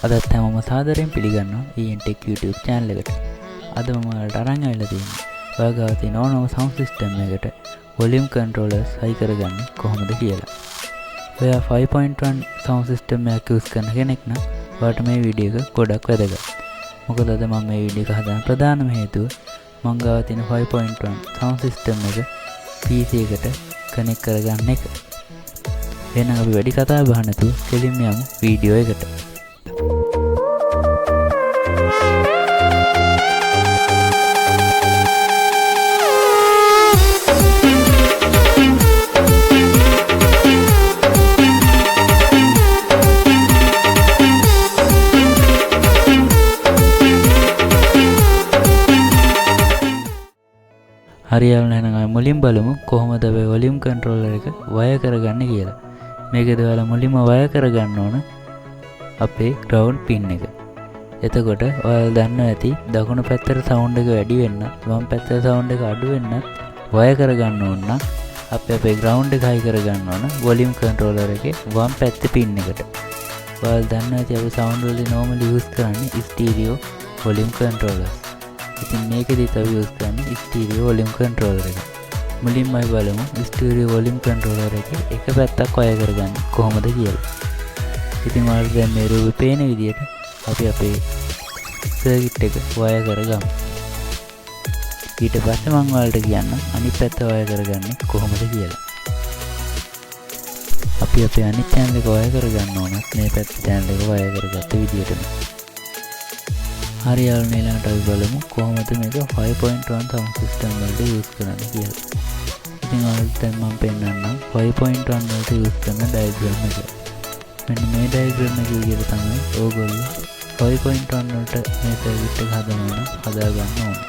අදත් හැමෝම සාදරයෙන් පිළිගන්නවා ENTech YouTube channel එකට. අද මම ඔයාලට අරන් ආවිලා තියෙන්නේ ඔයාගාව තියෙන ඕනම sound system එකකට volume controllers හයි කරගන්නේ කොහොමද කියලා. ඔයා 5.1 sound system එකක් use කරන කෙනෙක් නම් ඔයාලට මේ වීඩියෝ එක ගොඩක් වැදගත්. මොකද අද මම මේ වීඩියෝ එක හදාන්න ප්‍රධානම හේතුව මං ගාව තියෙන 5.1 sound system එක PC එකට connect කරගන්න එක. එහෙනම් අපි වැඩි කතා බහ නැතුව කෙලින්ම යමු වීඩියෝ එකට. හරියල්න එහෙනම් අපි මුලින් බලමු කොහොමද අපි වොලියුම් කන්ට්‍රෝලර් එක වයර් කරගන්නේ කියලා. මේකද ඔයාලා මුලින්ම වයර් කරගන්න ඕන අපේ ග්‍රවුන්ඩ් පින් එක. එතකොට ඔයාලා දන්නවා ඇති දකුණු පැත්තේ සවුන්ඩ් එක වැඩි වෙන්න, වම් පැත්තේ සවුන්ඩ් එක අඩු වෙන්න වයර් කරගන්න ඕන නම් අපි අපේ ග්‍රවුන්ඩ් එක හයි කරගන්න ඕන වොලියුම් කන්ට්‍රෝලර් එකේ වම් පැත්තේ පින් එකට. ඔයාලා දන්නවා ඇති අපි සවුන්ඩ් වලදී normally use කරන්නේ ස්ටීරියෝ වොලියුම් කන්ට්‍රෝලර්ස්. ඉතින් මේකෙදිත් අපි use කරන්නේ ස්ටීරියෝ වොලියුම් කන්ට්‍රෝලර් එක. මුලින්ම අපි බලමු ස්ටීරියෝ වොලියුම් කන්ට්‍රෝලර් එකේ එක පැත්තක් වයර් කරගන්න කොහොමද කියලා. ඉතින් ඔයාලට දැන් මේ රූපේ පේන විදිහට අපි අපේ සර්කිට් එක වයර් කරගමු. ඊට පස්සේ මම ඔයාලට කියන්නම් අනිත් පැත්ත වයර් කරගන්නේ කොහොමද කියලා. අපි අපේ අනිත් channel එක වයර් කරගන්න ඕනත් මේ පැත්ත channel එක වයර් කරගත්ත විදිහටම. හරි යාළුවනේ, ඊළඟට අපි බලමු කොහොමද මේක 5.1 sound system වලට use කරන්නේ කියලා. ඉතින් ඔයාලට දැන් මම පෙන්නන්නම් 5.1 වලට use කරන diagram එක. මෙන්න මේ diagram එක විදිහට තමයි ඕගොල්ලෝ 5.1 වලට මේ circuit එක හදනවා හදාගන්න ඕනේ.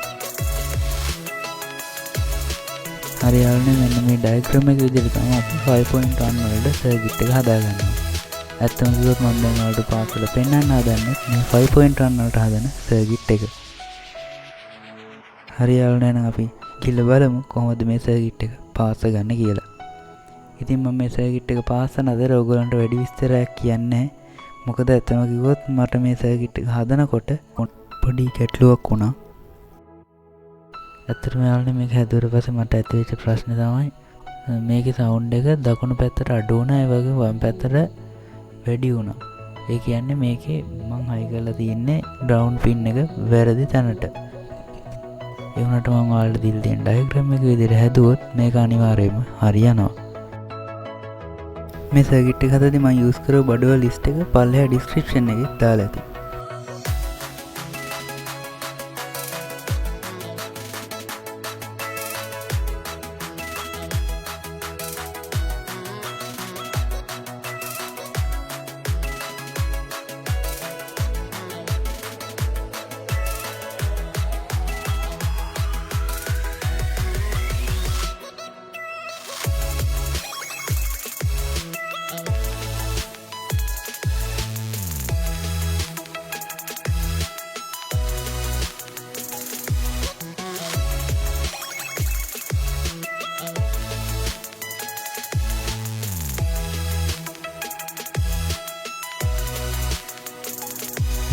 හරි යාළුවනේ, මෙන්න මේ diagram එක විදිහට තමයි අපි 5.1 වලට circuit එක හදාගන්නවා. ඇත්තම කිව්වොත් මම දැන් ඔයාලට පාස් කරලා පෙන්නන්න හදන්නේ මේ 5.1 වලට හදන සර්කිට් එක. හරි යාළුවනේ, එහෙනම් අපි කියලා බලමු කොහොමද මේ සර්කිට් එක පාස් ගන්න කියලා. ඉතින් මම මේ සර්කිට් එක පාස් කරන අතර ඔයගොල්ලන්ට වැඩි විස්තරයක් කියන්නේ නැහැ. මොකද ඇත්තම කිව්වොත් මට මේ සර්කිට් එක හදනකොට පොඩි ගැටලුවක් වුණා. ඇත්තටම යාළුවනේ මේක හැදුවට පස්සේ මට ඇතිවෙච්ච ප්‍රශ්නේ තමයි මේකේ සවුන්ඩ් එක දකුණු පැත්තට අඩු වුණා, ඒ වගේම වම් පැත්තට වැඩි වුණා. ඒ කියන්නේ මේකේ මං හයි කරලා තියන්නේ ග්‍රවුන්ඩ් පින් එක වැරදි තැනට. ඒ වුණාට මම ඔයාලට දීලා තියෙන ඩයග්‍රෑම් එක විදිහට හැදුවොත් මේක අනිවාර්යයෙන්ම හරියනවා. මේ සර්කිට් එක හදද්දී මම යූස් කරපු බඩුව ලිස්ට් එක පල්ලෙහා ඩිස්ක්‍රිප්ෂන් එකේ දාලා ඇති.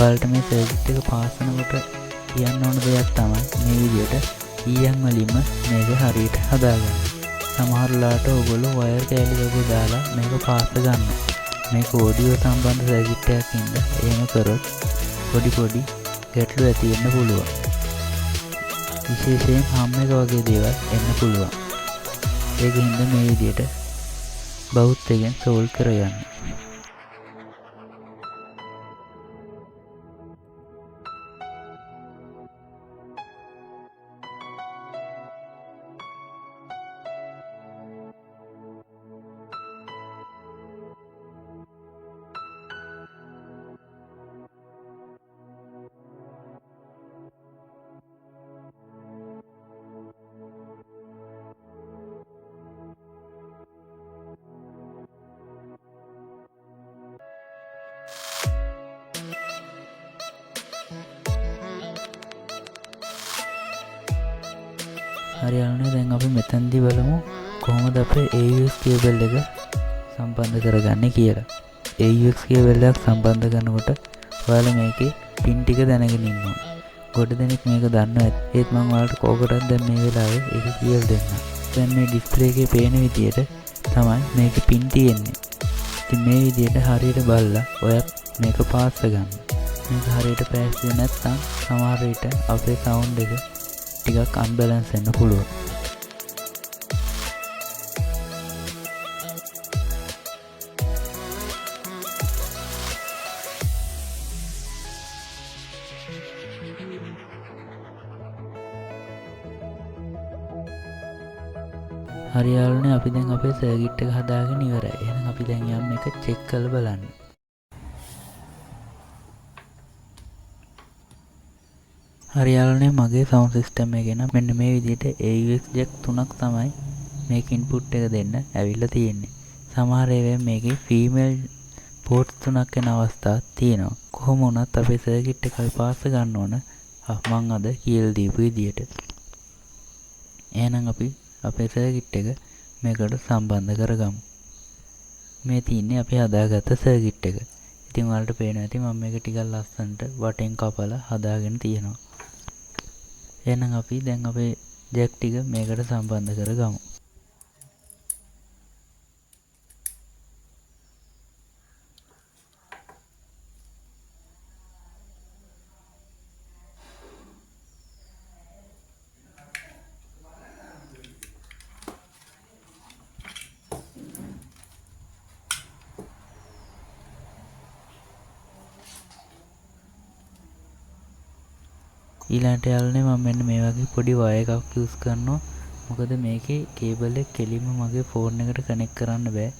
ඔයාලට මේ සර්කිට් එක පාස් කරනකොට කියන්න ඕන දෙයක් තමයි මේ විදිහට ඊයන් වලින්ම මේක හරියට හදාගන්න. සමහර වෙලාවට ඔයගොල්ලෝ වයර් කෑලි වගේ දාලා මේක පාස් ගන්නවා. මේක ඔඩියෝ සම්බන්ධ සර්කිට් එකක් ඉඳලා එහෙම කරොත් පොඩි ගැටලු ඇති වෙන්න පුළුවන්. විශේෂයෙන් හම් එක වගේ දේවල් එන්න පුළුවන්. ඒකින්ද මේ විදිහට බෞද්ධයෙන් සෝල්ව් කරගන්න. හරි යාළුවනේ, දැන් අපි මෙතනදී බලමු කොහොමද අපේ AUX කේබල් එක සම්බන්ධ කරගන්නේ කියලා. AUX කේබල් එකක් සම්බන්ධ කරනකොට ඔයාලා මේකේ පින් ටික දැනගෙන ඉන්න ඕන. ගොඩ දෙනෙක් මේක දන්නවා ඇති. ඒත් මම ඔයාලට කෝකටත් දැන් මේ වෙලාවේ ඒක කියලා දෙන්නම්. දැන් මේ ඩිස්ප්ලේ එකේ පේන විදියට තමයි මේකේ පින් තියෙන්නේ. ඉතින් මේ විදියට හරියට බලලා ඔයත් මේක පාස් ගන්න. මේක හරියට පාස් වෙන්නේ නැත්නම් සමහර විට අපේ සවුන්ඩ් එක ටිකක් අන්බැලන්ස් වෙන්න පුළුවන්. හරි යාළුවනේ අපි දැන් අපේ සර්කිට් එක හදාගෙන ඉවරයි. එහෙනම් අපි දැන් යමු මේක චෙක් කරලා බලන්න. හරි යාළුවනේ මගේ සවුන්ඩ් සිස්ටම් එකේ නම් මෙන්න මේ විදිහට AUX jack 3ක් තමයි මේක ඉන්පුට් එක දෙන්න ඇවිල්ලා තියෙන්නේ. සමහර ඒවායින් මේකේ ෆීමේල් පෝට්ස් 3ක් යන අවස්ථාවක් තියෙනවා. කොහොම වුණත් අපේ සර්කිට් එක අපි පාස් ගන්න ඕන මම අද කියලා දීපු විදිහට. එහෙනම් අපි අපේ සර්කිට් එක මේකට සම්බන්ධ කරගමු. මේ තියෙන්නේ අපි හදාගත්ත සර්කිට් එක. ඉතින් ඔයාලට පේනවා ඇති මම මේක ටිකක් ලස්සනට වටෙන් කපලා හදාගෙන තියෙනවා. එහෙනම් අපි දැන් අපේ ජැක් ටික මේකට සම්බන්ධ කරගමු. ඊළඟට යාළුවනේ මම මෙන්න මේ වගේ පොඩි වයර් එකක් යූස් කරනවා. මොකද මේකේ කේබල් එක කෙලින්ම මගේ ෆෝන් එකට කනෙක්ට් කරන්න බෑ.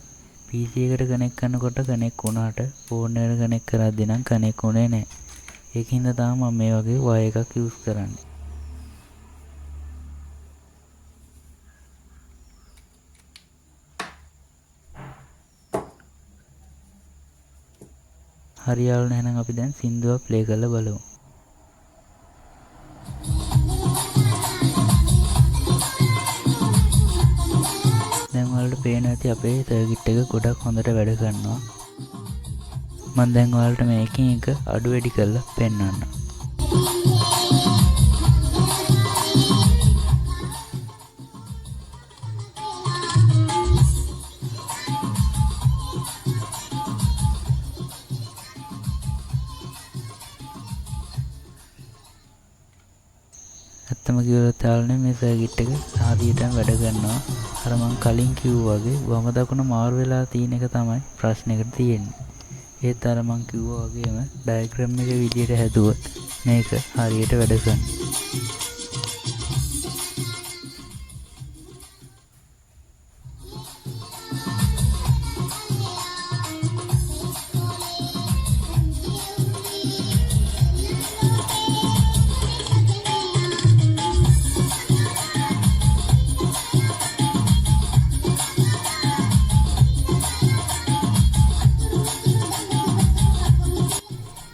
PC එකට කනෙක්ට් කරනකොට කනෙක්ට් වුණාට ෆෝන් එකට කනෙක්ට් කරද්දී නම් කනෙක්ට් වුණේ නැහැ. ඒකින්ද තමයි මම මේ වගේ වයර් එකක් යූස් කරන්නේ. හරි යාළුවනේ එහෙනම් අපි දැන් සින්දුවක් ප්ලේ කරලා බලමු. දැන් ඔයාලට පේන ඇති අපේ සර්කිට් එක ගොඩක් හොඳට වැඩ කරනවා. මම දැන් ඔයාලට මේකෙන් එක අඩු වැඩි කරලා පෙන්නන්නම්. ඇත්තම කිව්වොත් යාළුවනේ මේ සර්කිට් එක හරියටම වැඩ කරනවා. අර මම කලින් කිව්වා වගේ වම දකුණ මාරු වෙලා තියෙන එක තමයි ප්‍රශ්නෙකට තියෙන්නේ. ඒත් අර මම කිව්වා වගේම ඩයග්‍රෑම් එක විදියට හැදුවොත් මේක හරියට වැඩ කරනවා.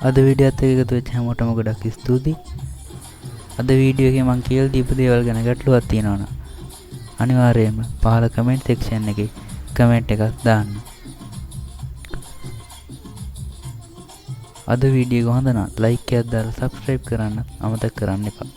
අද වීඩියෝත් එක්ක එකතු වෙච්ච හැමෝටම ගොඩක් ස්තුතියි. අද වීඩියෝ එකේ මම කියලා දීපු දේවල් ගැන ගැටලුවක් තියෙනවා නම් අනිවාර්යයෙන්ම පහළ කමෙන්ට් සෙක්ෂන් එකේ කමෙන්ට් එකක් දාන්න. අද වීඩියෝ එක හොඳ නම් ලයික් එකක් දාලා සබ්ස්ක්‍රයිබ් කරන්න අමතක කරන්න එපා.